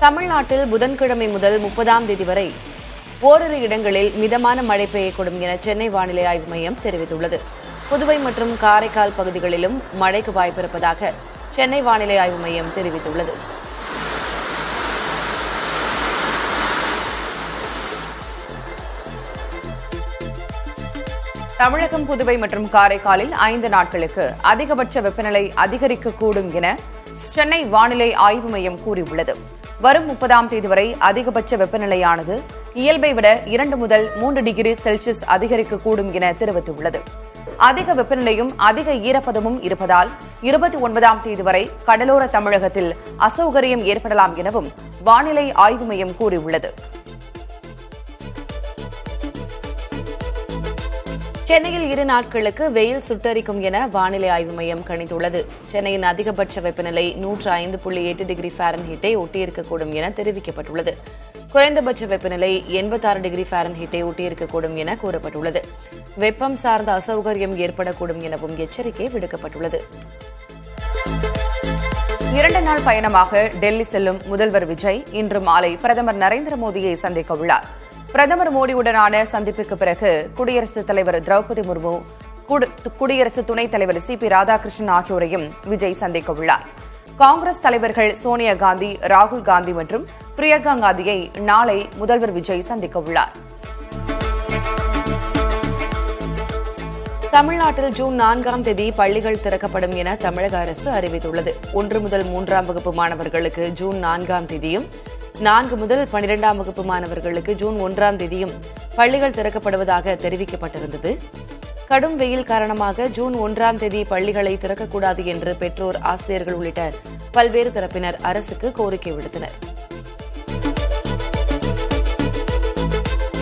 தமிழ்நாட்டில் புதன்கிழமை முதல் 30ஆம் தேதி வரை ஓரிரு இடங்களில் மிதமான மழை பெய்யக்கூடும் என சென்னை வானிலை ஆய்வு மையம் தெரிவித்துள்ளது. புதுவை மற்றும் காரைக்கால் பகுதிகளிலும் மழைக்கு வாய்ப்பிருப்பதாக சென்னை வானிலை ஆய்வு மையம் தெரிவித்துள்ளது. தமிழகம், புதுவை மற்றும் காரைக்காலில் 5 நாட்களுக்கு அதிகபட்ச வெப்பநிலை அதிகரிக்கக்கூடும் என சென்னை வானிலை ஆய்வு மையம் கூறியுள்ளது. வரும் 30ஆம் தேதி வரை அதிகபட்ச வெப்பநிலையானது இயல்பை விட 2 முதல் 3 டிகிரி செல்சியஸ் அதிகரிக்கக்கூடும் என தெரிவித்துள்ளது. அதிக வெப்பநிலையும் அதிக ஈரப்பதமும் இருப்பதால் 29ஆம் தேதி வரை கடலோர தமிழகத்தில் அசௌகரியம் ஏற்படலாம் எனவும் வானிலை ஆய்வு மையம் கூறியுள்ளது. சென்னையில் 2 நாட்களுக்கு வெயில் சுட்டரிக்கும் என வானிலை ஆய்வு மையம் கணித்துள்ளது. சென்னையின் அதிகபட்ச வெப்பநிலை 105.8 டிகிரி ஃபாரன்ஹீட்டை ஒட்டியிருக்கக்கூடும் என தெரிவிக்கப்பட்டுள்ளது. குறைந்தபட்ச வெப்பநிலை 86 டிகிரி ஃபாரன்ஹீட்டை ஒட்டியிருக்கக்கூடும் என கூறப்பட்டுள்ளது. வெப்பம் சார்ந்த அசௌகரியம் ஏற்படக்கூடும் எனவும் எச்சரிக்கை விடுக்கப்பட்டுள்ளது. 2 நாள் பயணமாக டெல்லி செல்லும் முதல்வர் விஜய் இன்று மாலை பிரதமர் நரேந்திர மோடியை சந்திக்க உள்ளார். பிரதமர் மோடியுடனான சந்திப்புக்கு பிறகு குடியரசுத் தலைவர் திரௌபதி முர்மு, குடியரசு துணைத் தலைவர் CP ராதாகிருஷ்ணன் ஆகியோரையும் விஜய் சந்திக்க உள்ளார். காங்கிரஸ் தலைவர்கள் சோனியா காந்தி, ராகுல் காந்தி மற்றும் பிரியங்கா காந்தியை நாளை முதல்வர் விஜய் சந்திக்க உள்ளார். தமிழ்நாட்டில் ஜூன் 4ஆம் தேதி பள்ளிகள் திறக்கப்படும் என தமிழக அரசு அறிவித்துள்ளது. 1 முதல் 3ஆம் வகுப்பு மாணவர்களுக்கு ஜூன் 4ஆம் தேதியும் 4 முதல் 12ஆம் வகுப்பு மாணவர்களுக்கு ஜூன் 1ஆம் தேதியும் பள்ளிகள் திறக்கப்படுவதாக தெரிவிக்கப்பட்டிருந்தது. கடும் வெயில் காரணமாக ஜூன் 1ஆம் தேதி பள்ளிகளை திறக்கக்கூடாது என்று பெற்றோர், ஆசிரியர்கள் உள்ளிட்ட பல்வேறு தரப்பினர் அரசுக்கு கோரிக்கை விடுத்தனர்.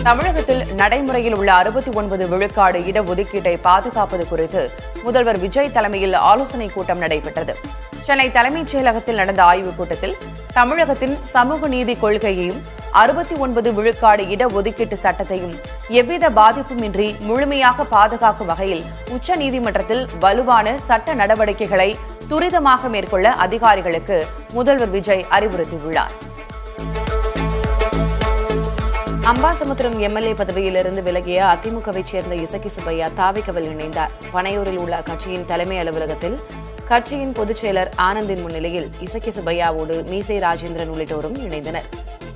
தமிழகத்தில் நடைமுறையில் உள்ள 69 விழுக்காடு இடஒதுக்கீட்டை பாதுகாப்பது குறித்து முதல்வர் விஜய் தலைமையில் ஆலோசனைக் கூட்டம் நடைபெற்றது. சென்னை தலைமைச் செயலகத்தில் நடந்த ஆய்வுக் கூட்டத்தில் தமிழகத்தின் சமூக நீதி கொள்கையையும் 69 விழுக்காடு இடஒதுக்கீட்டு சட்டத்தையும் எவ்வித பாதிப்புமின்றி முழுமையாக பாதுகாக்கும் வகையில் உச்சநீதிமன்றத்தில் வலுவான சட்ட நடவடிக்கைகளை துரிதமாக மேற்கொள்ள அதிகாரிகளுக்கு முதல்வர் விஜய் அறிவுறுத்தியுள்ளார். அம்பாசமுத்திரம் MLA பதவியிலிருந்து விலகிய அதிமுகவைச் சேர்ந்த இசக்கி சுப்பையா தாவிகவில் இணைந்தார். பனையூரில் உள்ள கட்சியின் தலைமை அலுவலகத்தில் கட்சியின் பொதுச் செயலர் ஆனந்தின் முன்னிலையில் இசக்கி சுப்பையாவோடு மீசை ராஜேந்திரன் உள்ளிட்டோரும் இணைந்தனர்.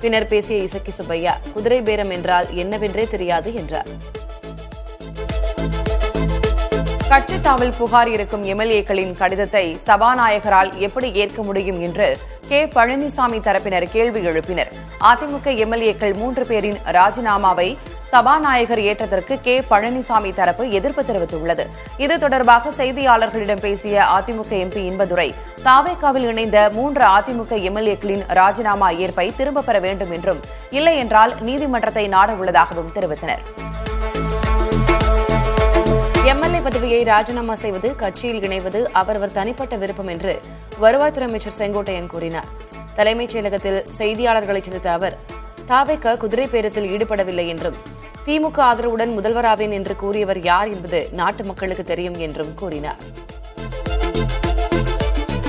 பின்னர் பேசிய இசக்கி சுப்பையா, குதிரை பேரம் என்றால் என்னவென்றே தெரியாது என்றார். கட்சித் தாவல் புகார் இருக்கும் MLAக்களின் கடிதத்தை சபாநாயகரால் எப்படி ஏற்க முடியும் என்று பழனிசாமி தரப்பினர் கேள்வி எழுப்பினர். அதிமுக MLAக்கள் 3 பேரின் ராஜினாமாவை சபாநாயகர் ஏற்றதற்கு பழனிசாமி தரப்பு எதிர்ப்பு தெரிவித்துள்ளது. இது தொடர்பாக செய்தியாளர்களிடம் பேசிய அதிமுக MP இன்பதுரை, தாவேகாவில் இணைந்த 3 அதிமுக MLAக்களின் ராஜினாமா ஏற்பை திரும்பப் பெற வேண்டும் என்றும், இல்லை என்றால் நீதிமன்றத்தை நாட உள்ளதாகவும் தெரிவித்தனர். MLA பதவியை ராஜினாமா செய்வது, கட்சியில் இணைவது அவரவர் தனிப்பட்ட விருப்பம் என்று வருவாய்த்துறை அமைச்சர் செங்கோட்டையன் கூறினார். தலைமைச் செயலகத்தில் செய்தியாளர்களை சந்தித்த அவர், தாவேக குதிரை பேரத்தில் ஈடுபடவில்லை என்றும், திமுக ஆதரவுடன் முதல்வராவேன் என்று கூறியவர் யார் என்பது நாட்டு மக்களுக்கு தெரியும் என்றும் கூறினார்.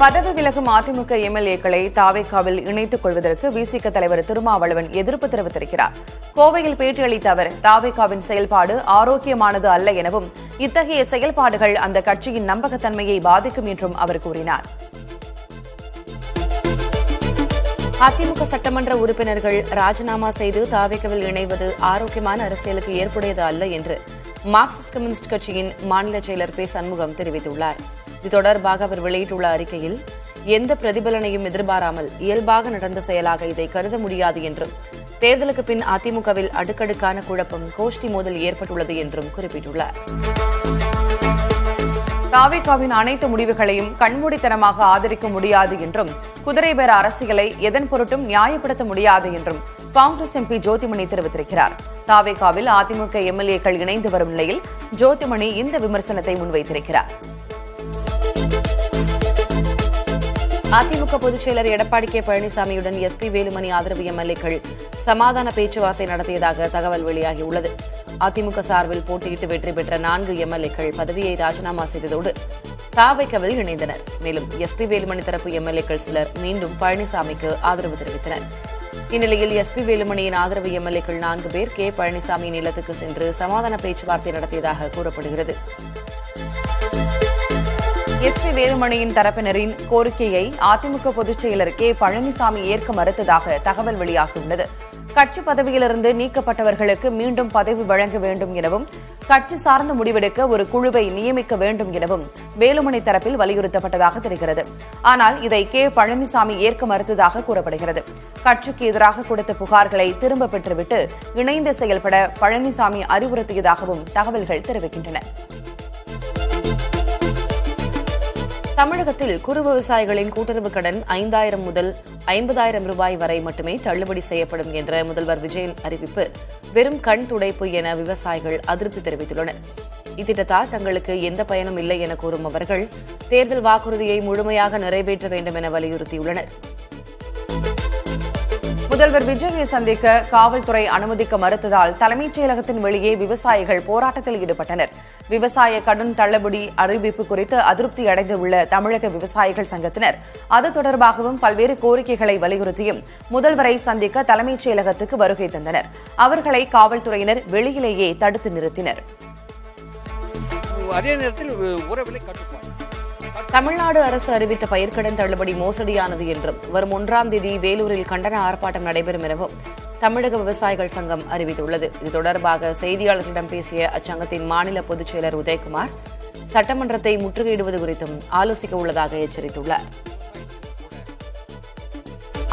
பதவி விலகும் அதிமுக MLAக்களை தாவேகாவில் இணைத்துக் கொள்வதற்கு VCK தலைவர் திருமாவளவன் எதிர்ப்பு தெரிவித்திருக்கிறார். கோவையில் பேட்டியளித்த அவர், தாவேகாவின் செயல்பாடு ஆரோக்கியமானது அல்ல எனவும், இத்தகைய செயல்பாடுகள் அந்த கட்சியின் நம்பகத்தன்மையை பாதிக்கும் என்றும் அவர் கூறினார். அதிமுக சட்டமன்ற உறுப்பினர்கள் ராஜினாமா செய்து தாவேகாவில் இணைவது ஆரோக்கியமான அரசியலுக்கு ஏற்புடையது அல்ல என்று மார்க்சிஸ்ட் கம்யூனிஸ்ட் கட்சியின் மாநில செயலர் சண்முகம் தெரிவித்துள்ளார். இது தொடர்பாக அவர் வெளியிட்டுள்ள அறிக்கையில், எந்த பிரதிபலனையும் எதிர்பாராமல் இயல்பாக நடந்த செயலாக இதை கருத முடியாது என்றும், தேர்தலுக்கு பின் அதிமுகவில் அடுக்கடுக்கான குழப்பம், கோஷ்டி மோதல் ஏற்பட்டுள்ளது என்றும் குறிப்பிட்டுள்ளார். தாவேகாவின் அனைத்து முடிவுகளையும் கண்மூடித்தனமாக ஆதரிக்க முடியாது என்றும், குதிரை பேர அரசியலை எதன் பொருட்டும் நியாயப்படுத்த முடியாது என்றும் காங்கிரஸ் MP ஜோதிமணி தெரிவித்திருக்கிறார். தாவேகாவில் அதிமுக MLAக்கள் இணைந்து வரும் நிலையில் ஜோதிமணி இந்த விமர்சனத்தை முன்வைத்திருக்கிறார். அதிமுக பொதுச் செயலர் எடப்பாடி பழனிசாமியுடன் SP வேலுமணி ஆதரவு MLAக்கள் சமாதான பேச்சுவார்த்தை நடத்தியதாக தகவல் வெளியாகியுள்ளது. அதிமுக சார்பில் போட்டியிட்டு வெற்றி பெற்ற 4 MLAக்கள் பதவியை ராஜினாமா செய்ததோடு தாவேகாவில் இணைந்தனர். மேலும் SP வேலுமணி தரப்பு MLAக்கள் சிலர் மீண்டும் பழனிசாமிக்கு ஆதரவு தெரிவித்தனர். இந்நிலையில் எஸ்பி வேலுமணியின் ஆதரவு எம்எல்ஏக்கள் 4 பேர் கே பழனிசாமியின் இல்லத்துக்கு சென்று சமாதான பேச்சுவார்த்தை நடத்தியதாக கூறப்படுகிறது. எஸ்பி வேலுமணியின் தரப்பினரின் கோரிக்கையை அதிமுக பொதுச் செயலர் கே பழனிசாமி ஏற்க மறுத்ததாக தகவல் வெளியாகியுள்ளது. கட்சி பதவியிலிருந்து நீக்கப்பட்டவர்களுக்கு மீண்டும் பதவி வழங்க வேண்டும் எனவும் கட்சி சார்ந்து முடிவெடுக்க ஒரு குழுவை நியமிக்க வேண்டும் எனவும் வேலுமணி தரப்பில் வலியுறுத்தப்பட்டதாக தெரிகிறது. ஆனால் இதை கே பழனிசாமி ஏற்க மறுத்ததாக கூறப்படுகிறது. கட்சிக்கு எதிராக கொடுத்த புகார்களை திரும்பப் பெற்றுவிட்டு இணைந்து செயல்பட பழனிசாமி அறிவுறுத்தியதாகவும் தகவல்கள் தெரிவிக்கின்றன. தமிழகத்தில் குறு விவசாயிகளின் கூட்டுறவு கடன் 5,000 முதல் 50,000 ரூபாய் வரை மட்டுமே தள்ளுபடி செய்யப்படும் என்ற முதல்வர் விஜயன் அறிவிப்பு வெறும் கண் துடைப்பு என விவசாயிகள் அதிருப்தி தெரிவித்துள்ளனர். இத்திட்டத்தால் தங்களுக்கு எந்த பயனும் இல்லை என கூறும் அவர்கள் தேர்தல் வாக்குறுதியை முழுமையாக நிறைவேற்ற வேண்டும் என வலியுறுத்தியுள்ளனர். முதல்வர் விஜயை சந்திக்க காவல்துறை அனுமதிக்க மறுத்ததால் தலைமைச் செயலகத்தின் வெளியே விவசாயிகள் போராட்டத்தில் ஈடுபட்டனர். விவசாய கடன் தள்ளுபடி அறிவிப்பு குறித்து அதிருப்தி அடைந்துள்ள தமிழக விவசாயிகள் சங்கத்தினர் அது தொடர்பாகவும் பல்வேறு கோரிக்கைகளை வலியுறுத்தியும் முதல்வரை சந்திக்க தலைமைச் செயலகத்துக்கு வருகை தந்தனர். அவர்களை காவல்துறையினர் வெளியிலேயே தடுத்து நிறுத்தினர். அதே நேரத்தில் உரவிலை கட்டுப்பாடு தமிழ்நாடு அரசு அறிவித்த பயிர்க்கடன் தள்ளுபடி மோசடியானது என்றும் வரும் 1ஆம் தேதி வேலூரில் கண்டன ஆர்ப்பாட்டம் நடைபெறும் எனவும் தமிழக விவசாயிகள் சங்கம் அறிவித்துள்ளது. இது தொடர்பாக செய்தியாளர்களிடம் பேசிய அச்சங்கத்தின் மாநில பொதுச் செயலர் உதயகுமார் சட்டமன்றத்தை முற்றுகையிடுவது குறித்தும் ஆலோசிக்க உள்ளதாக எச்சரித்துள்ளார்.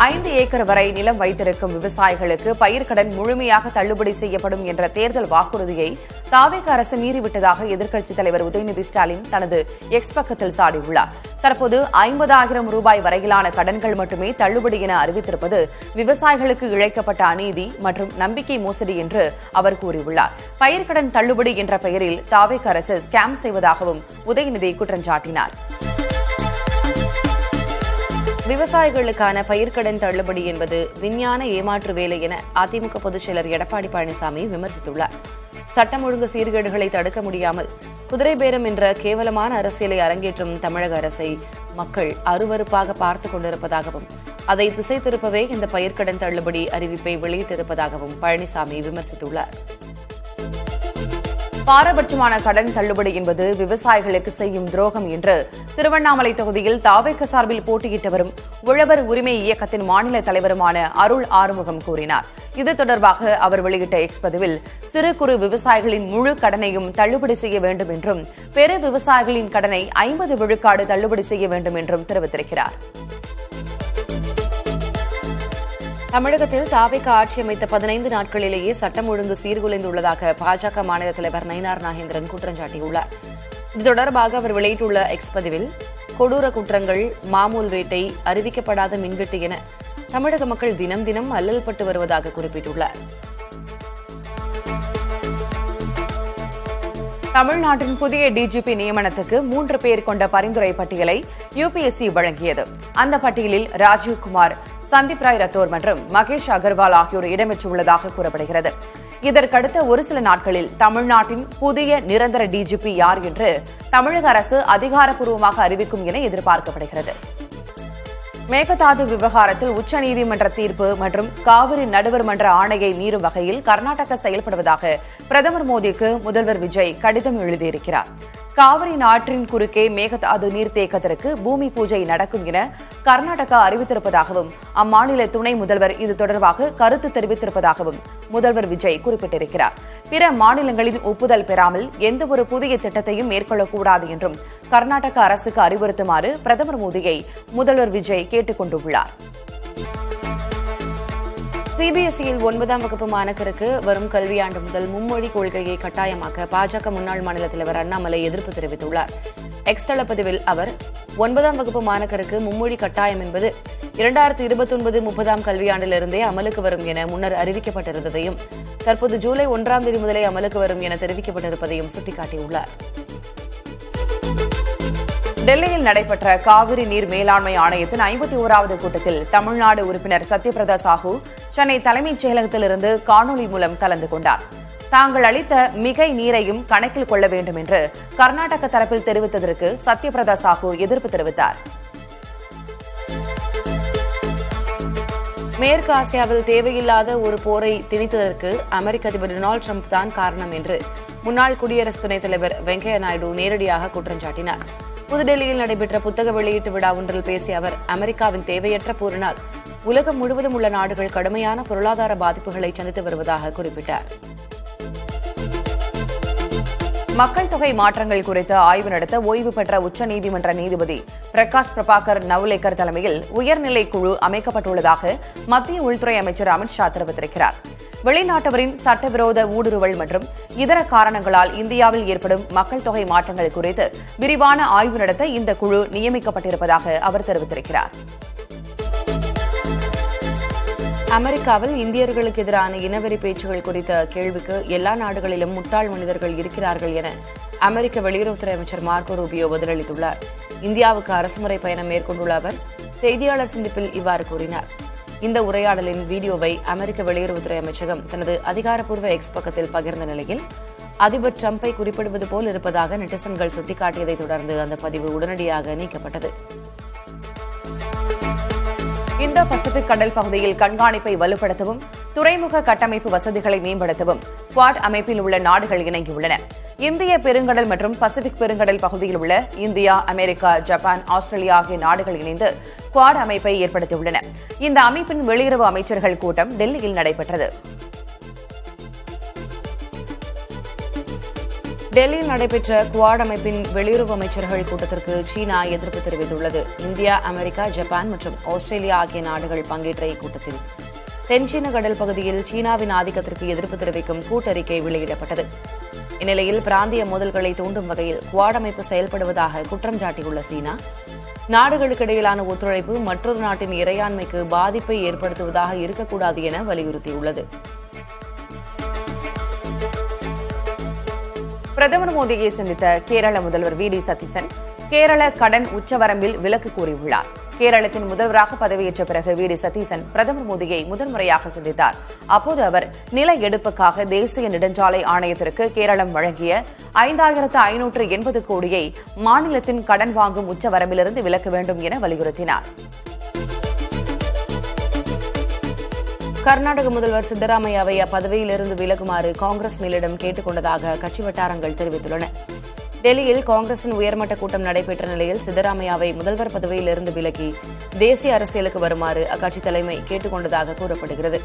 5 ஏக்கர் வரை நிலம் வைத்திருக்கும் விவசாயிகளுக்கு பயிர்க்கடன் முழுமையாக தள்ளுபடி செய்யப்படும் என்ற தேர்தல் வாக்குறுதியை தாவேக அரசு மீறிவிட்டதாக எதிர்க்கட்சித் தலைவர் உதயநிதி ஸ்டாலின் தனது எக்ஸ் பக்கத்தில் சாடியுள்ளார். தற்போது 50,000 ரூபாய் வரையிலான கடன்கள் மட்டுமே தள்ளுபடி என அறிவித்திருப்பது விவசாயிகளுக்கு இழைக்கப்பட்ட அநீதி மற்றும் நம்பிக்கை மோசடி என்று அவர் கூறியுள்ளார். பயிர்க்கடன் தள்ளுபடி என்ற பெயரில் தாவேக அரசு ஸ்கேம் செய்வதாகவும் உதயநிதி குற்றம் சாட்டினார். விவசாயிகளுக்கான பயிர்க்கடன் தள்ளுபடி என்பது விஞ்ஞான ஏமாற்று வேலை என அதிமுக பொதுச் செயலர் எடப்பாடி பழனிசாமி விமர்சித்துள்ளார். சட்டம் ஒழுங்கு சீர்கேடுகளை தடுக்க முடியாமல் குதிரை பேரம் என்ற கேவலமான அரசியலை அரங்கேற்றும் தமிழக அரசை மக்கள் அருவருப்பாக பார்த்துக் கொண்டிருப்பதாகவும் அதை திசை திருப்பவே இந்த பயிர்க்கடன் தள்ளுபடி அறிவிப்பை வெளியிட்டிருப்பதாகவும் பழனிசாமி விமர்சித்துள்ளார். பாரபட்சமான கடன் தள்ளுபடி என்பது விவசாயிகளுக்கு செய்யும் துரோகம் என்று திருவண்ணாமலை தொகுதியில் தாவேக சார்பில் போட்டியிட்டு வரும் உழவர் உரிமை இயக்கத்தின் மாநில தலைவருமான அருள் ஆறுமுகம் கூறினார். இது தொடர்பாக அவர் வெளியிட்ட எக்ஸ் பதிவில் சிறு குறு விவசாயிகளின் முழு கடனையும் தள்ளுபடி செய்ய வேண்டும் என்றும் பெரு விவசாயிகளின் கடனை 50 விழுக்காடு தள்ளுபடி செய்ய வேண்டும் என்றும் தெரிவித்திருக்கிறார். தமிழகத்தில் தாவேக ஆட்சி அமைத்த 15 நாட்களிலேயே சட்டம் ஒழுங்கு சீர்குலைந்துள்ளதாக பாஜக மாநில தலைவர் நயினார் நாகேந்திரன் குற்றம் சாட்டியுள்ளார். இது தொடர்பாக அவர் வெளியிட்டுள்ள எக்ஸ் பதிவில் கொடூர குற்றங்கள், மாமூல் வேட்டை, அறிவிக்கப்படாத மின்வெட்டு என தமிழக மக்கள் தினம் தினம் அல்லல்பட்டு வருவதாக குறிப்பிட்டுள்ளார். தமிழ்நாட்டின் புதிய டிஜிபி நியமனத்துக்கு 3 பேர் கொண்ட பரிந்துரை பட்டியலை யுபிஎஸ்சி வழங்கியது. அந்த பட்டியலில் ராஜீவ்குமார், சந்தீப் ராய் ரத்தோர் மற்றும் மகேஷ் அகர்வால் ஆகியோர் இடம்பெற்றுள்ளதாக கூறப்படுகிறது. இதற்கடுத்த ஒரு சில நாட்களில் தமிழ்நாட்டின் புதிய நிரந்தர டிஜிபி யார் என்று தமிழக அரசு அதிகாரப்பூர்வமாக அறிவிக்கும் என எதிர்பார்க்கப்படுகிறது. மேகதாது விவகாரத்தில் உச்சநீதிமன்ற தீர்ப்பு மற்றும் காவிரி நடுவர் மன்ற ஆணையை மீறும் வகையில் கர்நாடகா செயல்படுவதாக பிரதமர் மோடிக்கு முதல்வர் விஜய் கடிதம் எழுதியிருக்கிறார். காவிரி ஆற்றின் குறுக்கே மேகதாது நீர்த்தேக்கத்திற்கு பூமி பூஜை நடக்கும் என கர்நாடகா அறிவித்திருப்பதாகவும் அம்மாநில துணை முதல்வர் இது தொடர்பாக கருத்து தெரிவித்திருப்பதாகவும் முதல்வர் விஜய் குறிப்பிட்டிருக்கிறார். பிற மாநிலங்களின் ஒப்புதல் பெறாமல் எந்தவொரு புதிய திட்டத்தையும் மேற்கொள்ளக்கூடாது என்றும் கர்நாடக அரசுக்கு அறிவுறுத்துமாறு பிரதமர் மோடியை முதல்வர் விஜய் கேட்டுக் கொண்டுள்ளார். சிபிஎஸ்இயில் 9ஆம் வகுப்பு மாணக்கருக்கு வரும் கல்வியாண்டு முதல் மும்மொழி கொள்கையை கட்டாயமாக்க பாஜக முன்னாள் மாநில தலைவர் அண்ணாமலை எதிர்ப்பு தெரிவித்துள்ளார். எக்ஸ் தளப்பதிவில் அவர் 9ஆம் வகுப்பு மாணக்கருக்கு மும்மொழி கட்டாயம் என்பது 2029-30 கல்வியாண்டிலிருந்தே அமலுக்கு வரும் என முன்னர் அறிவிக்கப்பட்டிருந்ததையும் தற்போது ஜூலை 1ஆம் தேதி முதலே அமலுக்கு வரும் என தெரிவிக்கப்பட்டிருப்பதையும் சுட்டிக்காட்டியுள்ளார். டெல்லியில் நடைபெற்ற காவிரி நீர் மேலாண்மை ஆணையத்தின் 51வது கூட்டத்தில் தமிழ்நாடு உறுப்பினர் சத்யபிரதா சாஹூ சென்னை தலைமைச் செயலகத்திலிருந்து காணொலி மூலம் கலந்து கொண்டார். தாங்கள் அளித்த மிகை நீரையும் கணக்கில் கொள்ள வேண்டும் என்று கர்நாடக தரப்பில் தெரிவித்ததற்கு சத்யபிரதா சாஹூ எதிர்ப்பு தெரிவித்தார். மேற்கு ஆசியாவில் தேவையில்லாத ஒரு போரை திணித்ததற்கு அமெரிக்க அதிபர் டொனால்டு டிரம்ப் தான் காரணம் என்று முன்னாள் குடியரசு துணைத் தலைவர் வெங்கையா நாயுடு நேரடியாக குற்றம் சாட்டினார். புதுடெல்லியில் நடைபெற்ற புத்தக வெளியீட்டு விழா ஒன்றில் பேசிய அவர், அமெரிக்காவின் தேவையற்ற போரினால் உலகம் முழுவதும் உள்ள நாடுகள் கடுமையான பொருளாதார பாதிப்புகளை சந்தித்து வருவதாக குறிப்பிட்டார். மக்கள் தொகை மாற்றங்கள் குறித்து ஆய்வு நடத்த ஓய்வு பெற்ற உச்சநீதிமன்ற நீதிபதி பிரகாஷ் பிரபாகர் நவ்லேக்கர் தலைமையில் உயர்நிலை குழு அமைக்கப்பட்டுள்ளதாக மத்திய உள்துறை அமைச்சர் அமித் ஷா தெரிவித்திருக்கிறார். வெளிநாட்டவரின் சட்டவிரோத ஊடுருவல் மற்றும் இதர காரணங்களால் இந்தியாவில் ஏற்படும் மக்கள் தொகை மாற்றங்கள் குறித்து விரிவான ஆய்வு நடத்த இந்த குழு நியமிக்கப்பட்டிருப்பதாக அவர் தெரிவித்திருக்கிறார். அமெரிக்காவில் இந்தியர்களுக்கு எதிரான இனவெறி பேச்சுகள் குறித்த கேள்விக்கு எல்லா நாடுகளிலும் முட்டாள் மனிதர்கள் இருக்கிறார்கள் என அமெரிக்க வெளியுறவுத்துறை அமைச்சர் மார்க்கோ ரூபியோ பதிலளித்துள்ளார். இந்தியாவுக்கு அரசுமுறை பயணம் மேற்கொண்டுள்ள அவர் செய்தியாளர் சந்திப்பில் இவ்வாறு கூறினார். இந்த உரையாடலின் வீடியோவை அமெரிக்க வெளியுறவுத்துறை அமைச்சகம் தனது அதிகாரப்பூர்வ எக்ஸ் பக்கத்தில் பகிர்ந்த நிலையில் அதிபர் டிரம்பை குறிப்பிடுவது போல் இருப்பதாக நெட்டிசன்கள் சுட்டிக்காட்டியதைத் தொடர்ந்து அந்த பதிவு உடனடியாக நீக்கப்பட்டது. இந்தோ பசிபிக் கடல் பகுதியில் கண்காணிப்பை வலுப்படுத்தவும் துறைமுக கட்டமைப்பு வசதிகளை மேம்படுத்தவும் குவாட் அமைப்பில் உள்ள நாடுகள் இணங்கியுள்ளன. இந்திய பெருங்கடல் மற்றும் பசிபிக் பெருங்கடல் பகுதியில் உள்ள இந்தியா, அமெரிக்கா, ஜப்பான், ஆஸ்திரேலியா ஆகிய நாடுகள் இணைந்து குவாட் அமைப்பை ஏற்படுத்தியுள்ளன. இந்த அமைப்பின் வெளியுறவு அமைச்சர்கள் கூட்டம் டெல்லியில் நடைபெற்றது. டெல்லியில் நடைபெற்ற குவாட் அமைப்பின் வெளியுறவு அமைச்சர்கள் கூட்டத்திற்கு சீனா எதிர்ப்பு தெரிவித்துள்ளது. இந்தியா, அமெரிக்கா, ஜப்பான் மற்றும் ஆஸ்திரேலியா ஆகிய நாடுகள் பங்கேற்ற இக்கூட்டத்தில் தென்சீன கடல் பகுதியில் சீனாவின் ஆதிக்கத்திற்கு எதிர்ப்பு தெரிவிக்கும் கூட்டறிக்கை வெளியிடப்பட்டது. இந்நிலையில் பிராந்திய மோதல்களை தூண்டும் வகையில் குவாட் அமைப்பு செயல்படுவதாக குற்றம் சாட்டியுள்ள சீனா, நாடுகளுக்கு இடையிலான ஒத்துழைப்பு மற்றொரு நாட்டின் இறையாண்மைக்கு பாதிப்பை ஏற்படுத்துவதாக இருக்கக்கூடாது என வலியுறுத்தியுள்ளது. பிரதமர் மோடியை சந்தித்த கேரள முதல்வர் வி.டி. சதீசன் கேரள கடன் உச்சவரம்பில் விலக்கு கூறியுள்ளார். கேரளத்தின் முதல்வராக பதவியேற்ற பிறகு வி.டி. சதீசன் பிரதமர் மோடியை முதன்முறையாக சந்தித்தார். அப்போது அவர் நில எடுப்புக்காக தேசிய நெடுஞ்சாலை ஆணையத்திற்கு கேரளம் வழங்கிய 5580 கோடியை மாநிலத்தின் கடன் வாங்கும் உச்சவரம்பிலிருந்து விலக்க வேண்டும் என வலியுறுத்தினார். கர்நாடக முதல்வர் சித்தராமையாவை அப்பதவியிலிருந்து விலகுமாறு காங்கிரஸ் மேலிடம் கேட்டுக் கொண்டதாக கட்சி வட்டாரங்கள் தெரிவித்துள்ளன. டெல்லியில் காங்கிரசின் உயர்மட்ட கூட்டம் நடைபெற்ற நிலையில் சித்தராமையாவை முதல்வர் பதவியிலிருந்து விலகி தேசிய அரசியலுக்கு வருமாறு அக்கட்சி தலைமை கேட்டுக் கொண்டதாக கூறப்படுகிறது.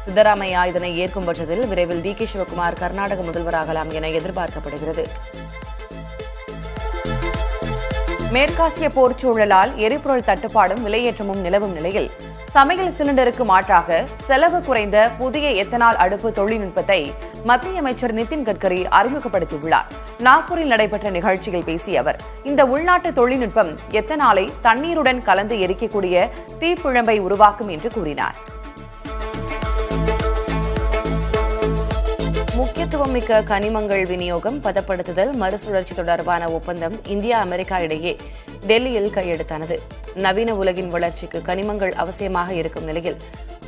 சித்தராமையா இதனை ஏற்கும் பட்சத்தில் விரைவில் டி.கே. சிவக்குமார் கர்நாடக முதல்வராகலாம் என எதிர்பார்க்கப்படுகிறது. மேற்காசிய போர் சூழலால் எரிபொருள் தட்டுப்பாடும் விலையேற்றமும் நிலவும் நிலையில் சமையல் சிலிண்டருக்கு மாற்றாக செலவு குறைந்த புதிய எத்தனால் அடுப்பு தொழில்நுட்பத்தை மத்திய அமைச்சர் நிதின் கட்கரி அறிமுகப்படுத்தியுள்ளார். நாக்பூரில் நடைபெற்ற நிகழ்ச்சியில் பேசிய அவர், இந்த உள்நாட்டு தொழில்நுட்பம் எத்தனாலை தண்ணீருடன் கலந்து எரிக்கக்கூடிய தீப்பிழம்பை உருவாக்கும் என்று கூறினார். முக்கியத்துவம் மிக்க கனிமங்கள் விநியோகம், பதப்படுத்துதல், மறுசுழற்சி தொடர்பான ஒப்பந்தம் இந்தியா, அமெரிக்கா இடையே டெல்லியில் கையெழுத்தானது. நவீன உலகின் வளர்ச்சிக்கு கனிமங்கள் அவசியமாக இருக்கும் நிலையில்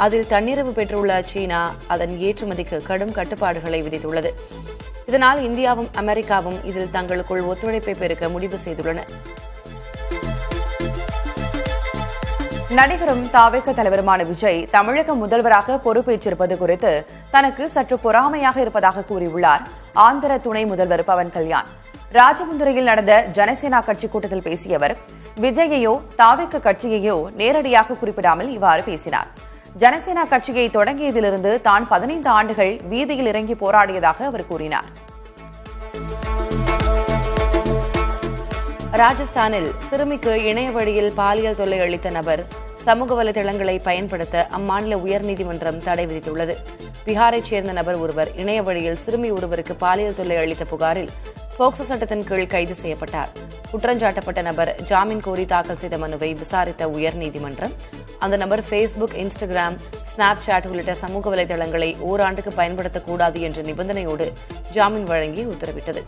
அதில் தன்னிறைவு பெற்றுள்ள சீனா அதன் ஏற்றுமதிக்கு கடும் கட்டுப்பாடுகளை விதித்துள்ளது. இதனால் இந்தியாவும் அமெரிக்காவும் இதில் தங்களுக்குள் ஒத்துழைப்பை பெருக்க முடிவு செய்துள்ளன. நடிகரும் தாவேக தலைவருமான விஜய் தமிழக முதல்வராக பொறுப்பேற்றிருப்பது குறித்து தனக்கு சற்று பொறாமையாக இருப்பதாக கூறியுள்ளார் ஆந்திர துணை முதல்வர் பவன் கல்யாண். ராஜமுந்திரியில் நடந்த ஜனசேனா கட்சி கூட்டத்தில் பேசிய அவர், விஜயையோ தாவேக கட்சியையோ நேரடியாக குறிப்பிடாமல் இவ்வாறு பேசினார். ஜனசேனா கட்சியை தொடங்கியதிலிருந்து தான் 15 ஆண்டுகள் வீதியில் இறங்கி போராடியதாக அவர் கூறினார். ராஜஸ்தானில் சிறுமிக்கு இணைய வழியில் பாலியல் தொல்லை அளித்த நபர் சமூக வலைதளங்களை பயன்படுத்த அம்மாநில உயர்நீதிமன்றம் தடை விதித்துள்ளது. பீகாரைச் சேர்ந்த நபர் ஒருவர் இணைய வழியில் சிறுமி ஒருவருக்கு பாலியல் தொல்லை அளித்த புகாரில் போக்சோ சட்டத்தின் கீழ் கைது செய்யப்பட்டார். குற்றஞ்சாட்டப்பட்ட நபர் ஜாமீன் கோரி தாக்கல் செய்த மனுவை விசாரித்த உயர்நீதிமன்றம் அந்த நபர் ஃபேஸ்புக், இன்ஸ்டாகிராம், ஸ்னாப் சாட் உள்ளிட்ட சமூக வலைதளங்களை ஓராண்டுக்கு பயன்படுத்தக்கூடாது என்ற நிபந்தனையோடு ஜாமீன் வழங்கி உத்தரவிட்டது.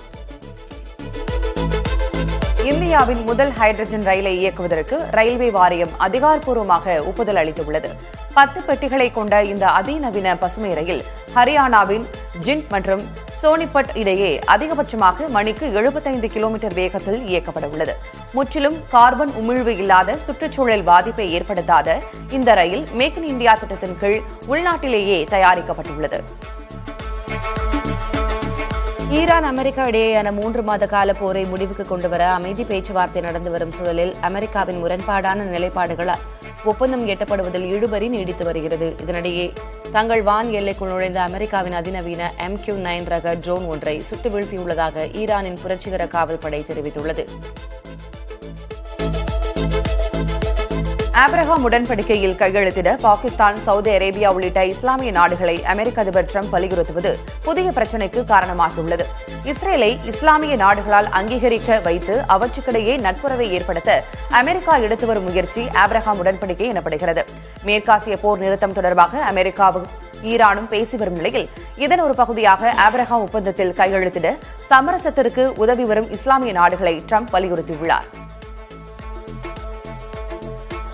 இந்தியாவின் முதல் ஹைட்ரஜன் ரயிலை இயக்குவதற்கு ரயில்வே வாரியம் அதிகாரப்பூர்வமாக ஒப்புதல் அளித்துள்ளது. 10 பெட்டிகளை கொண்ட இந்த அதிநவீன பசுமை ரயில் ஹரியானாவின் ஜிண்ட் மற்றும் சோனிபட் இடையே அதிகபட்சமாக மணிக்கு 75 கிலோமீட்டர் வேகத்தில் இயக்கப்பட உள்ளது. முற்றிலும் கார்பன் உமிழ்வு இல்லாத சுற்றுச்சூழல் பாதிப்பை ஏற்படுத்தாத இந்த ரயில் மேக் இன் இந்தியா திட்டத்தின் கீழ் உள்நாட்டிலேயே தயாரிக்கப்பட்டுள்ளது. ஈரான் அமெரிக்கா இடையேயான 3 மாத கால போரை முடிவுக்கு கொண்டுவர அமைதி பேச்சுவார்த்தை நடந்து வரும் சூழலில் அமெரிக்காவின் முரண்பாடான நிலைப்பாடுகளால் ஒப்பந்தம் எட்டப்படுவதில் இழுபறி நீடித்து வருகிறது. இதனிடையே தங்கள் வான் எல்லைக்குள் நுழைந்த அமெரிக்காவின் அதிநவீன MQ-9 ரக ட்ரோன் ஒன்றை சுட்டு வீழ்த்தியுள்ளதாக ஈரானின் புரட்சிகர காவல் படை தெரிவித்துள்ளது. ஆப்ரஹாம் உடன்படிக்கையில் கையெழுத்திட பாகிஸ்தான், சவுதி அரேபியா உள்ளிட்ட இஸ்லாமிய நாடுகளை அமெரிக்க அதிபர் டிரம்ப் வலியுறுத்துவது புதிய பிரச்சினைக்கு காரணமாகியுள்ளது. இஸ்ரேலை இஸ்லாமிய நாடுகளால் அங்கீகரிக்க வைத்து அவற்றுக்கிடையே நட்புறவை ஏற்படுத்த அமெரிக்கா எடுத்து வரும் முயற்சி ஆப்ரஹாம் உடன்படிக்கை எனப்படுகிறது. மேற்காசிய போர் நிறுத்தம் தொடர்பாக அமெரிக்காவும் ஈரானும் பேசி வரும் நிலையில் இதன் ஒரு பகுதியாக ஆப்ரஹாம் ஒப்பந்தத்தில் கையெழுத்திட சமரசத்திற்கு உதவி வரும் இஸ்லாமிய நாடுகளை டிரம்ப் வலியுறுத்தியுள்ளார்.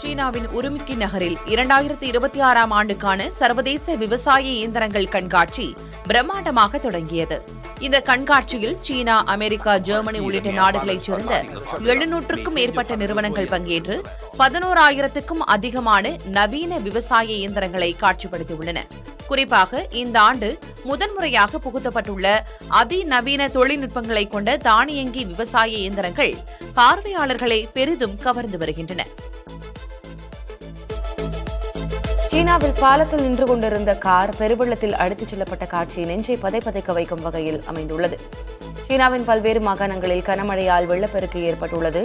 சீனாவின் உருமிக்கி நகரில் 2026ஆம் ஆண்டுக்கான சர்வதேச விவசாய இயந்திரங்கள் கண்காட்சி பிரம்மாண்டமாக தொடங்கியது. இந்த கண்காட்சியில் சீனா, அமெரிக்கா, ஜெர்மனி உள்ளிட்ட நாடுகளைச் சேர்ந்த 700க்கும் மேற்பட்ட நிறுவனங்கள் பங்கேற்று 11,000க்கும் அதிகமான நவீன விவசாய இயந்திரங்களை காட்சிப்படுத்தியுள்ளன. குறிப்பாக இந்த ஆண்டு முதன்முறையாக புகுத்தப்பட்டுள்ள அதிநவீன தொழில்நுட்பங்களை கொண்ட தானியங்கி விவசாய இயந்திரங்கள் பார்வையாளர்களை பெரிதும் கவர்ந்து வருகின்றன. சீனாவில் பாலத்தில் நின்று கொண்டிருந்த கார் பெருவெள்ளத்தில் அடித்துச் செல்லப்பட்ட காட்சி நெஞ்சை பதைப்பதைக்க வைக்கும் வகையில் அமைந்துள்ளது. சீனாவின் பல்வேறு மாகாணங்களில் கனமழையால் வெள்ளப்பெருக்கு ஏற்பட்டுள்ளது.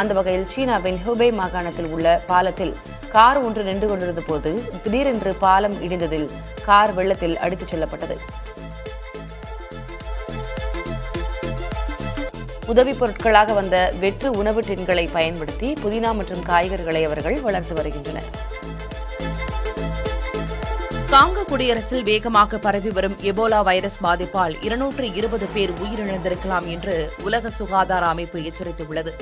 அந்த வகையில் சீனாவின் ஹுபே மாகாணத்தில் உள்ள பாலத்தில் கார் ஒன்று நின்று கொண்டிருந்த போது திடீரென்று பாலம் இடிந்ததில் கார் வெள்ளத்தில் அடித்துச் செல்லப்பட்டது. உதவிப் பொருட்களாக வந்த வெற்று உணவு டின்களை பயன்படுத்தி புதினா மற்றும் காய்கறிகளை அவர்கள் வளர்த்து வருகின்றனர். காங்கோ குடியரசில் வேகமாக பரவி வரும் எபோலா வைரஸ் பாதிப்பால் 220 பேர் உயிரிழந்திருக்கலாம் என்று உலக சுகாதார அமைப்பு எச்சரித்துள்ளது.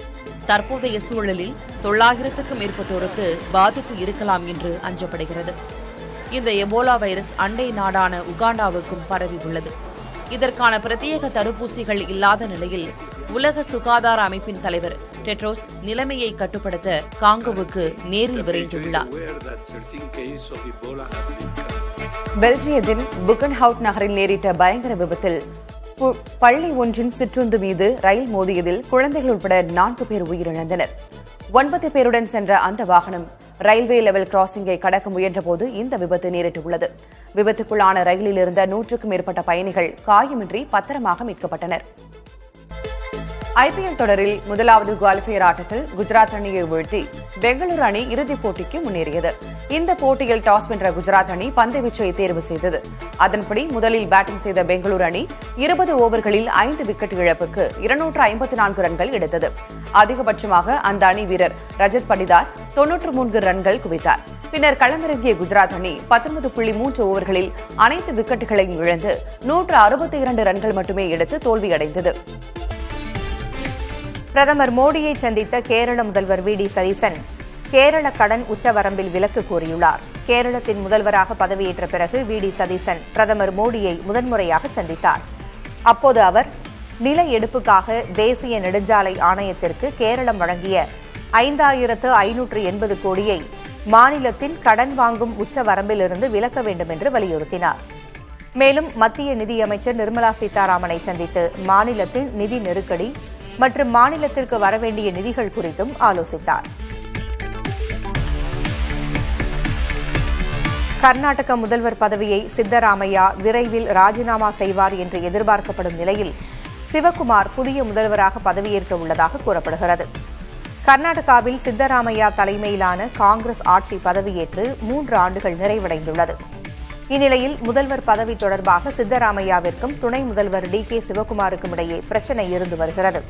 தற்போதைய சூழலில் 900க்கும் மேற்பட்டோருக்கு பாதிப்பு இருக்கலாம் என்று அஞ்சப்படுகிறது. இந்த எபோலா வைரஸ் அண்டை நாடான உகாண்டாவுக்கும் பரவியுள்ளது. இதற்கான பிரத்யேக தடுப்பூசிகள் இல்லாத நிலையில் உலக சுகாதார அமைப்பின் தலைவர் டெட்ரோஸ் நிலைமையை கட்டுப்படுத்த காங்கோவுக்கு நேரில் விரைந்துள்ளார். பெல்ஜியத்தின் புகன்ஹவுட் நகரில் நேரிட்ட பயங்கர விபத்தில் பள்ளி ஒன்றின் சிற்றுந்து மீது ரயில் மோதியதில் குழந்தைகள் உட்பட 4 பேர் உயிரிழந்தனர். 9 பேருடன் சென்ற அந்த வாகனம் ரயில்வே லெவல் கிராசிங்கை கடக்க முயன்றபோது இந்த விபத்து நேரிட்டுள்ளது. விபத்துக்குள்ளான ரயிலில் இருந்த 100க்கும் மேற்பட்ட பயணிகள் காயமின்றி பத்திரமாக மீட்கப்பட்டனர். ஐபிஎல் தொடரில் முதலாவது குவாலிஃபயர் ஆட்டத்தில் குஜராத் அணியை வீழ்த்தி பெங்களூரு அணி இறுதிப் போட்டிக்கு முன்னேறியது. இந்த போட்டியில் டாஸ் வென்ற குஜராத் அணி பந்துவீச்சை தேர்வு செய்தது. அதன்படி முதலில் பேட்டிங் செய்த பெங்களூரு அணி 20 ஓவர்களில் 5 விக்கெட் இழப்புக்கு 254 ரன்கள் எடுத்தது. அதிகபட்சமாக அந்த அணி வீரர் ரஜத் படிதார் 93 ரன்கள் குவித்தார். பின்னர் களமிறங்கிய குஜராத் அணி 19.3 ஓவர்களில் அனைத்து விக்கெட்டுகளையும் இழந்து 162 ரன்கள் மட்டுமே எடுத்து தோல்வியடைந்தது. பிரதமர் மோடியை சந்தித்த கேரள முதல்வர் வி.டி. சதீசன் கேரள கடன் உச்சவரம்பில் விலக்கு கோரியுள்ளார். கேரளத்தின் முதல்வராக பதவியேற்ற பிறகு வி.டி. சதீசன் பிரதமர் மோடியை முதன்முறையாக சந்தித்தார். அப்போது அவர் நில எடுப்புக்காக தேசிய நெடுஞ்சாலை ஆணையத்திற்கு கேரளம் வழங்கிய 5,580 கோடியை மாநிலத்தின் கடன் வாங்கும் உச்சவரம்பிலிருந்து விலக்க வேண்டும் என்று வலியுறுத்தினார். மேலும் மத்திய நிதியமைச்சர் நிர்மலா சீதாராமனை சந்தித்து மாநிலத்தின் நிதி நெருக்கடி மற்றும் மாநிலத்திற்கு வரவேண்டிய நிதிகள் குறித்தும் ஆலோசித்தார். கர்நாடக முதல்வர் பதவியை சித்தராமையா விரைவில் ராஜினாமா செய்வார் என்று எதிர்பார்க்கப்படும் நிலையில் சிவக்குமார் புதிய முதல்வராக பதவியேற்க உள்ளதாக கூறப்படுகிறது. கர்நாடகாவில் சித்தராமையா தலைமையிலான காங்கிரஸ் ஆட்சி பதவியேற்று 3 ஆண்டுகள் நிறைவடைந்துள்ளது. இந்நிலையில் முதல்வர் பதவி தொடர்பாக சித்தராமையாவிற்கும் துணை முதல்வர் டி.கே. சிவக்குமாருக்கும் இடையே பிரச்சினை இருந்து வருகிறது.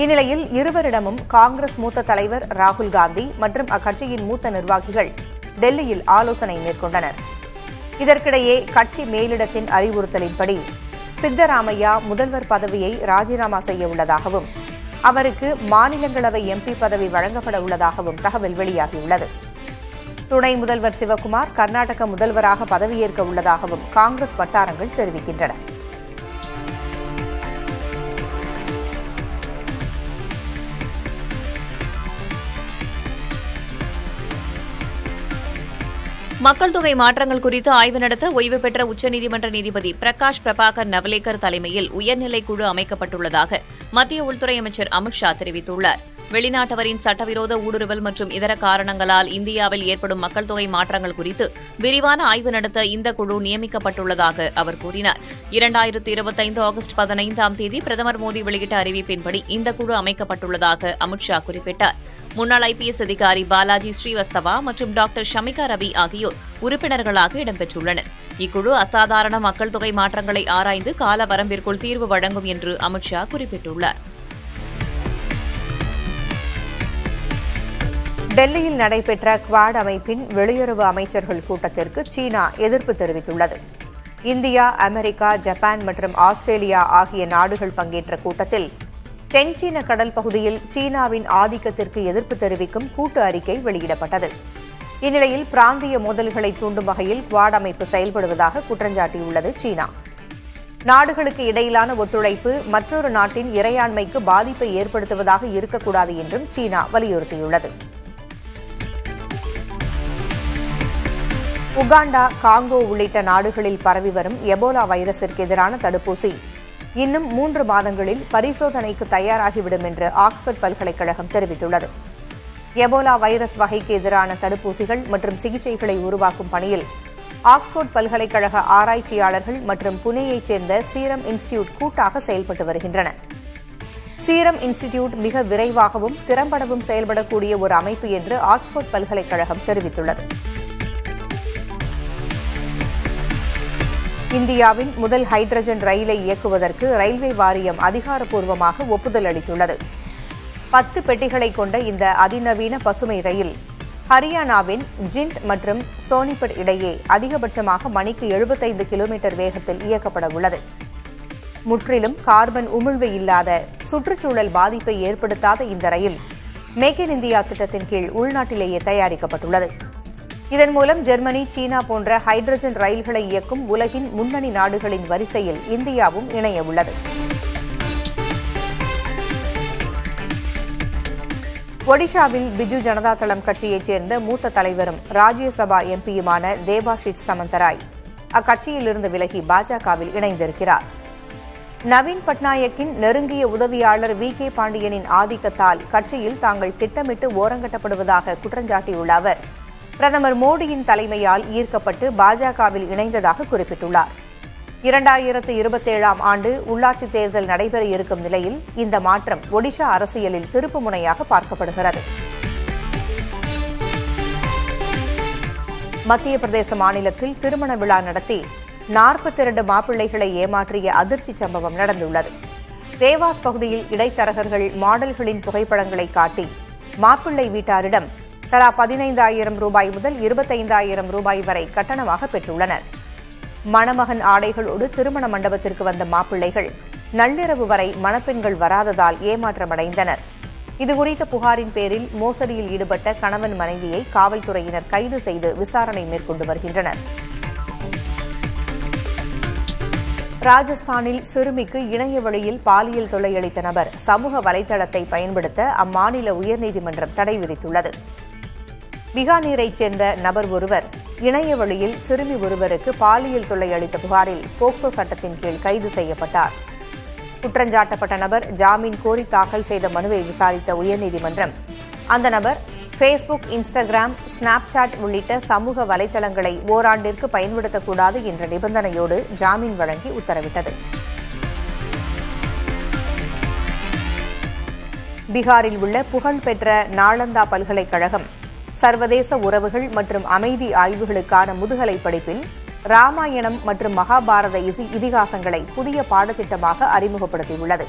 இந்நிலையில் இருவரிடமும் காங்கிரஸ் மூத்த தலைவர் ராகுல் காந்தி மற்றும் அக்கட்சியின் மூத்த நிர்வாகிகள் டெல்லியில் ஆலோசனை மேற்கொண்டனர். இதற்கிடையே கட்சி மேலிடத்தின் அறிவுறுத்தலின்படி சித்தராமையா முதல்வர் பதவியை ராஜினாமா செய்ய உள்ளதாகவும் அவருக்கு மாநிலங்களவை எம்பி பதவி வழங்கப்பட உள்ளதாகவும் தகவல் வெளியாகியுள்ளது. துணை முதல்வர் சிவக்குமார் கர்நாடக முதல்வராக பதவியேற்க உள்ளதாகவும் காங்கிரஸ் வட்டாரங்கள் தெரிவிக்கின்றன. மக்கள் தொகை மாற்றங்கள் குறித்து ஆய்வு நடத்த ஓய்வு பெற்ற உச்சநீதிமன்ற நீதிபதி பிரகாஷ் பிரபாகர் நவலேக்கர் தலைமையில் உயர்நிலை குழு அமைக்கப்பட்டுள்ளதாக மத்திய உள்துறை அமைச்சர் அமித் ஷா தெரிவித்துள்ளார். வெளிநாட்டவரின் சட்டவிரோத ஊடுருவல் மற்றும் இதர காரணங்களால் இந்தியாவில் ஏற்படும் மக்கள் தொகை மாற்றங்கள் குறித்து விரிவான ஆய்வு நடத்த இந்த குழு நியமிக்கப்பட்டுள்ளதாக அவர் கூறினார். 2025 ஆகஸ்ட் 15 பிரதமர் மோடி வெளியிட்ட அறிவிப்பின்படி இந்த குழு அமைக்கப்பட்டுள்ளதாக அமித் ஷா குறிப்பிட்டார். முன்னாள் IPS அதிகாரி பாலாஜி ஸ்ரீவஸ்தவா மற்றும் டாக்டர் ஷமிகா ரவி ஆகியோர் உறுப்பினர்களாக இடம்பெற்றுள்ளனர். இக்குழு அசாதாரண மக்கள் தொகை மாற்றங்களை ஆராய்ந்து கால வரம்பிற்குள் தீர்வு வழங்கும் என்று அமித் ஷா குறிப்பிட்டுள்ளார். டெல்லியில் நடைபெற்ற குவாட் அமைப்பின் வெளியுறவு அமைச்சர்கள் கூட்டத்திற்கு சீனா எதிர்ப்பு தெரிவித்துள்ளது. இந்தியா, அமெரிக்கா, ஜப்பான் மற்றும் ஆஸ்திரேலியா ஆகிய நாடுகள் பங்கேற்ற கூட்டத்தில் தென்சீன கடல் பகுதியில் சீனாவின் ஆதிக்கத்திற்கு எதிர்ப்பு தெரிவிக்கும் கூட்டு அறிக்கை வெளியிடப்பட்டது. இந்நிலையில் பிராந்திய மோதல்களை தூண்டும் வகையில் குவாட் அமைப்பு செயல்படுவதாக குற்றஞ்சாட்டியுள்ளது சீனா. நாடுகளுக்கு இடையிலான ஒத்துழைப்பு மற்றொரு நாட்டின் இறையாண்மைக்கு பாதிப்பை ஏற்படுத்துவதாக இருக்கக்கூடாது என்றும் சீனா வலியுறுத்தியுள்ளது. உகாண்டா, காங்கோ உள்ளிட்ட நாடுகளில் பரவி வரும் எபோலா வைரஸிற்கு எதிரான தடுப்பூசி இன்னும் 3 மாதங்களில் பரிசோதனைக்கு தயாராகிவிடும் என்று ஆக்ஸ்போர்ட் பல்கலைக்கழகம் தெரிவித்துள்ளது. எபோலா வைரஸ் வகைக்கு எதிரான தடுப்பூசிகள் மற்றும் சிகிச்சைகளை உருவாக்கும் பணியில் ஆக்ஸ்போர்ட் பல்கலைக்கழக ஆராய்ச்சியாளர்கள் மற்றும் புனேயைச் சேர்ந்த சீரம் இன்ஸ்டிடியூட் கூட்டாக செயல்பட்டு வருகின்றன. சீரம் இன்ஸ்டிடியூட் மிக விரைவாகவும் திறம்படவும் செயல்படக்கூடிய ஒரு அமைப்பு என்று ஆக்ஸ்போர்ட் பல்கலைக்கழகம் தெரிவித்துள்ளது. இந்தியாவின் முதல் ஹைட்ரஜன் ரயிலை இயக்குவதற்கு ரயில்வே வாரியம் அதிகாரப்பூர்வமாக ஒப்புதல் அளித்துள்ளது. 10 பெட்டிகளை கொண்ட இந்த அதிநவீன பசுமை ரயில் ஹரியானாவின் ஜிண்ட் மற்றும் சோனிபட் இடையே அதிகபட்சமாக மணிக்கு 75 கிலோமீட்டர் வேகத்தில் இயக்கப்பட உள்ளது. முற்றிலும் கார்பன் உமிழ்வு இல்லாத, சுற்றுச்சூழல் பாதிப்பை ஏற்படுத்தாத இந்த ரயில் மேக் இன் இந்தியா திட்டத்தின் கீழ் உள்நாட்டிலேயே தயாரிக்கப்பட்டுள்ளது. இதன் மூலம் ஜெர்மனி, சீனா போன்ற ஹைட்ரஜன் ரயில்களை இயக்கும் உலகின் முன்னணி நாடுகளின் வரிசையில் இந்தியாவும் இணைய உள்ளது. ஒடிஷாவில் பிஜு ஜனதாதளம் கட்சியைச் சேர்ந்த மூத்த தலைவரும் ராஜ்யசபா எம்பியுமான தேபாஷிஷ் சமந்தராய் அக்கட்சியிலிருந்து விலகி பாஜகவில் இணைந்திருக்கிறார். நவீன் பட்நாயக்கின் நெருங்கிய உதவியாளர் VK பாண்டியனின் ஆதிக்கத்தால் கட்சியில் தாங்கள் திட்டமிட்டு ஓரங்கட்டப்படுவதாக குற்றஞ்சாட்டியுள்ள அவர் பிரதமர் மோடியின் தலைமையால் ஈர்க்கப்பட்டு பாஜகவில் இணைந்ததாக குறிப்பிட்டுள்ளார். 2027ஆம் ஆண்டு உள்ளாட்சித் தேர்தல் நடைபெற இருக்கும் நிலையில் இந்த மாற்றம் ஒடிஷா அரசியலில் திருப்புமுனையாக பார்க்கப்படுகிறது. மத்திய பிரதேச மாநிலத்தில் திருமண விழா நடத்தி 42 மாப்பிள்ளைகளை ஏமாற்றிய அதிர்ச்சி சம்பவம் நடந்துள்ளது. தேவாஸ் பகுதியில் இடைத்தரகர்கள் மாடல்களின் புகைப்படங்களை காட்டி மாப்பிள்ளை வீட்டாரிடம் தலா 15,000 ரூபாய் முதல் 25,000 ரூபாய் வரை கட்டணமாக பெற்றுள்ளனர். மணமகன் ஆடைகளோடு திருமண மண்டபத்திற்கு வந்த மாப்பிள்ளைகள் நள்ளிரவு வரை மணப்பெண்கள் வராததால் ஏமாற்றமடைந்தனர். இதுகுறித்த புகாரின் பேரில் மோசடியில் ஈடுபட்ட கணவன் மனைவியை காவல்துறையினர் கைது செய்து விசாரணை மேற்கொண்டு வருகின்றனர். ராஜஸ்தானில் சிறுமிக்கு இணைய வழியில் பாலியல் தொல்லை அளித்த நபர் சமூக வலைதளத்தை பயன்படுத்த அம்மாநில உயர்நீதிமன்றம் தடை விதித்துள்ளது. பிகானீரைச் சேர்ந்த நபர் ஒருவர் இணைய வழியில் சிறுமி ஒருவருக்கு பாலியல் தொல்லை அளித்த புகாரில் போக்சோ சட்டத்தின் கீழ் கைது செய்யப்பட்டார். குற்றஞ்சாட்டப்பட்ட நபர் ஜாமீன் கோரி தாக்கல் செய்த மனுவை விசாரித்த உயர்நீதிமன்றம் அந்த நபர் ஃபேஸ்புக், இன்ஸ்டாகிராம், ஸ்னாப்சாட் உள்ளிட்ட சமூக வலைதளங்களை ஓராண்டிற்கு பயன்படுத்தக்கூடாது என்ற நிபந்தனையோடு ஜாமீன் வழங்கி உத்தரவிட்டது. பீகாரில் உள்ள புகழ்பெற்ற நாளந்தா பல்கலைக்கழகம் சர்வதேச உறவுகள் மற்றும் அமைதி ஆய்வுகளுக்கான முதுகலை படிப்பில் ராமாயணம் மற்றும் மகாபாரத இதிகாசங்களை புதிய பாடத்திட்டமாக அறிமுகப்படுத்தியுள்ளது.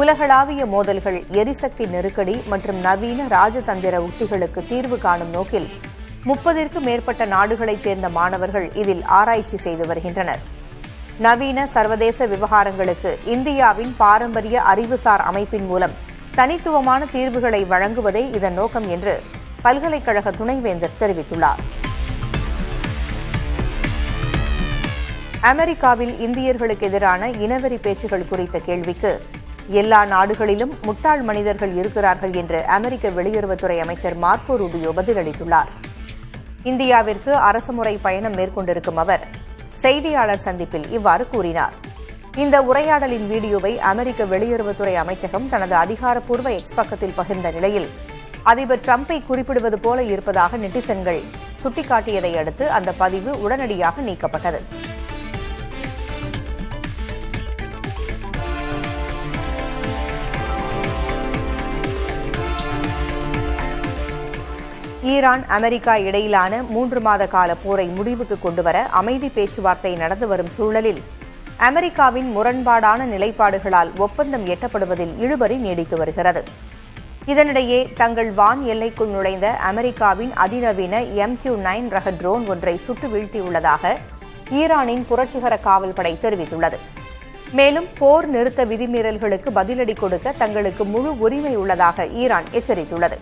உலகளாவிய மோதல்கள், எரிசக்தி நெருக்கடி மற்றும் நவீன ராஜதந்திர உத்திகளுக்கு தீர்வு காணும் நோக்கில் 30க்கும் மேற்பட்ட நாடுகளைச் சேர்ந்த மாணவர்கள் இதில் ஆராய்ச்சி செய்து வருகின்றனர். நவீன சர்வதேச விவகாரங்களுக்கு இந்தியாவின் பாரம்பரிய அறிவுசார் அமைப்பின் மூலம் தனித்துவமான தீர்வுகளை வழங்குவதே இதன் நோக்கம் என்று பல்கலைக்கழக துணைவேந்தர் தெரிவித்துள்ளார். அமெரிக்காவில் இந்தியர்களுக்கு எதிரான இனவெறி பேச்சுகள் குறித்த கேள்விக்கு எல்லா நாடுகளிலும் முட்டாள் மனிதர்கள் இருக்கிறார்கள் என்று அமெரிக்க வெளியுறவுத்துறை அமைச்சர் மார்க்கோ ரூபியோ பதிலளித்துள்ளார். இந்தியாவிற்கு அரசுமுறை பயணம் மேற்கொண்டிருக்கும் அவர் செய்தியாளர் சந்திப்பில் இவ்வாறு கூறினார். இந்த உரையாடலின் வீடியோவை அமெரிக்க வெளியுறவுத்துறை அமைச்சகம் தனது அதிகாரப்பூர்வ எக்ஸ் பக்கத்தில் பகிர்ந்த நிலையில் அதிபர் டிரம்பை குறிப்பிடுவது போல இருப்பதாக நெட்டிசன்கள் சுட்டிக்காட்டியதை அடுத்து அந்த பதிவு உடனடியாக நீக்கப்பட்டது. ஈரான் அமெரிக்கா இடையிலான 3 மாத கால போரை முடிவுக்கு கொண்டுவர அமைதி பேச்சுவார்த்தை நடந்து வரும் சூழலில் அமெரிக்காவின் முரண்பாடான நிலைப்பாடுகளால் ஒப்பந்தம் எட்டப்படுவதில் இழுபறி நீடித்து வருகிறது. இதனிடையே தங்கள் வான் எல்லைக்குள் நுழைந்த அமெரிக்காவின் அதிநவீன MQ-9 ரக ட்ரோன் ஒன்றை சுட்டு வீழ்த்தியுள்ளதாக ஈரானின் புரட்சிகர காவல்படை தெரிவித்துள்ளது. மேலும் போர் நிறுத்த விதிமீறல்களுக்கு பதிலடி கொடுக்க தங்களுக்கு முழு உரிமை உள்ளதாக ஈரான் எச்சரித்துள்ளது.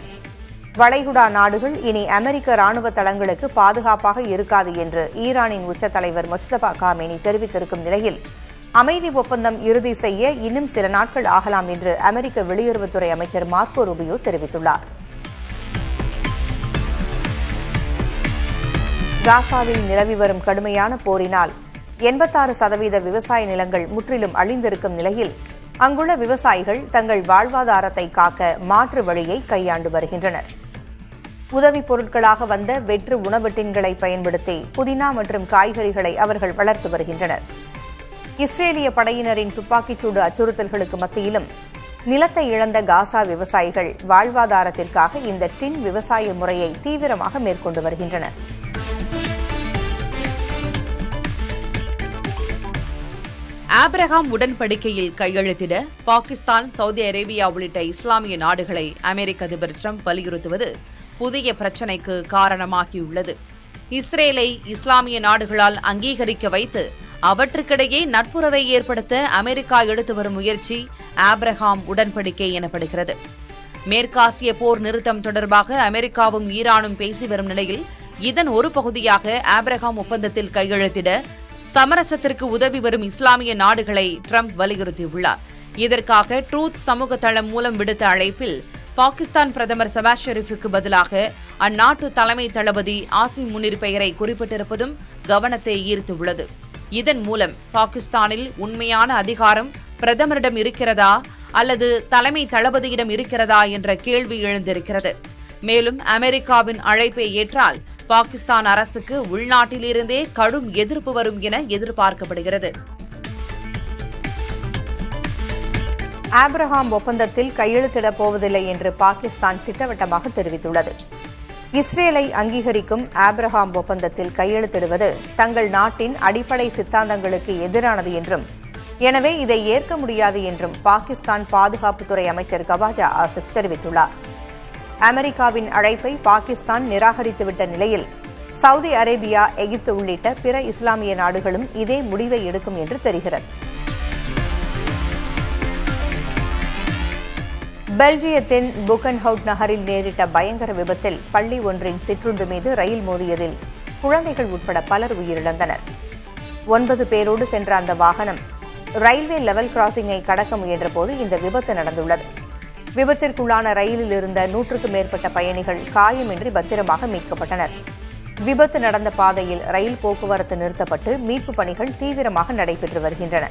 வளைகுடா நாடுகள் இனி அமெரிக்க ராணுவ தளங்களுக்கு பாதுகாப்பாக இருக்காது என்று ஈரானின் உச்ச தலைவர் முஜ்தபா காமேனி தெரிவித்திருக்கும் நிலையில் அமைதி ஒப்பந்தம் இறுதி செய்ய இன்னும் சில நாட்கள் ஆகலாம் என்று அமெரிக்க வெளியுறவுத்துறை அமைச்சர் மார்க்கோ ரூபியோ தெரிவித்துள்ளார். காசாவில் நிலவி வரும் கடுமையான போரினால் 86% விவசாய நிலங்கள் முற்றிலும் அழிந்திருக்கும் நிலையில் அங்குள்ள விவசாயிகள் தங்கள் வாழ்வாதாரத்தை காக்க மாற்று வழியை கையாண்டு வருகின்றனர். உதவிப் பொருட்களாக வந்த வெற்று உணவு டின்களை பயன்படுத்தி புதினா மற்றும் காய்கறிகளை அவர்கள் வளர்த்து வருகின்றனர். இஸ்ரேலிய படையினரின் துப்பாக்கிச்சூடு அச்சுறுத்தல்களுக்கு மத்தியிலும் நிலத்தை இழந்த காசா விவசாயிகள் வாழ்வாதாரத்திற்காக இந்த டின் விவசாய முறையை தீவிரமாக மேற்கொண்டு வருகின்றனர். ஆபிரகாம் உடன்படிக்கையில் கையெழுத்திட பாகிஸ்தான், சவுதி அரேபியா உள்ளிட்ட இஸ்லாமிய நாடுகளை அமெரிக்க அதிபர் டிரம்ப் வலியுறுத்துவது புதிய பிரச்சினைக்கு காரணமாகியுள்ளது. இஸ்ரேலை இஸ்லாமிய நாடுகளால் அங்கீகரிக்க வைத்து அவற்றுக்கிடையே நட்புறவை ஏற்படுத்த அமெரிக்கா எடுத்து வரும் முயற்சி ஆபிரகாம் உடன்படிக்கை எனப்படுகிறது. மேற்காசிய போர் நிறுத்தம் தொடர்பாக அமெரிக்காவும் ஈரானும் பேசி வரும் நிலையில் இதன் ஒரு பகுதியாக ஆபிரகாம் ஒப்பந்தத்தில் கையெழுத்திட சமரசத்திற்கு உதவி வரும் இஸ்லாமிய நாடுகளை டிரம்ப் வலியுறுத்தியுள்ளார். இதற்காக ட்ரூத் சமூக தளம் மூலம் விடுத்த அழைப்பில் பாகிஸ்தான் பிரதமர் ஷபாஸ் ஷெரீஃபுக்கு பதிலாக அந்நாட்டு தலைமை தளபதி ஆசிம் முனீர் பெயரை குறிப்பிட்டிருப்பதும் கவனத்தை ஈர்த்துள்ளது. இதன் மூலம் பாகிஸ்தானில் உண்மையான அதிகாரம் பிரதமரிடம் இருக்கிறதா அல்லது தலைமை தளபதியிடம் இருக்கிறதா என்ற கேள்வி எழுந்திருக்கிறது. மேலும் அமெரிக்காவின் அழைப்பை ஏற்றால் பாகிஸ்தான் அரசுக்கு உள்நாட்டிலிருந்தே கடும் எதிர்ப்பு வரும் என எதிர்பார்க்கப்படுகிறது. ஆபிரகாம் ஒப்பந்தத்தில் கையெழுத்திடப் போவதில்லை என்று பாகிஸ்தான் திட்டவட்டமாக தெரிவித்துள்ளது. இஸ்ரேலை அங்கீகரிக்கும் ஆபிரகாம் ஒப்பந்தத்தில் கையெழுத்திடுவது தங்கள் நாட்டின் அடிப்படை சித்தாந்தங்களுக்கு எதிரானது என்றும், எனவே இதை ஏற்க முடியாது என்றும் பாகிஸ்தான் பாதுகாப்புத்துறை அமைச்சர் கவாஜா ஆசிப் தெரிவித்துள்ளார். அமெரிக்காவின் அழைப்பை பாகிஸ்தான் நிராகரித்துவிட்ட நிலையில் சவுதி அரேபியா, எகிப்து உள்ளிட்ட பிற இஸ்லாமிய நாடுகளும் இதே முடிவை எடுக்கும் என்று தெரிகிறது. பெல்ஜியத்தின் புகன்ஹவுட் நகரில் நேரிட்ட பயங்கர விபத்தில் பள்ளி ஒன்றின் சிற்றுண்டு மீது ரயில் மோதியதில் குழந்தைகள் உட்பட பலர் உயிரிழந்தனர். 9 பேரோடு சென்ற அந்த வாகனம் ரயில்வே லெவல் கிராசிங்கை கடக்க முயன்றபோது இந்த விபத்து நடந்துள்ளது. விபத்திற்குள்ளான ரயிலில் இருந்த 100க்கும் மேற்பட்ட பயணிகள் காயமின்றி பத்திரமாக மீட்கப்பட்டனர். விபத்து நடந்த பாதையில் ரயில் போக்குவரத்து நிறுத்தப்பட்டு மீட்புப் பணிகள் தீவிரமாக நடைபெற்று வருகின்றன.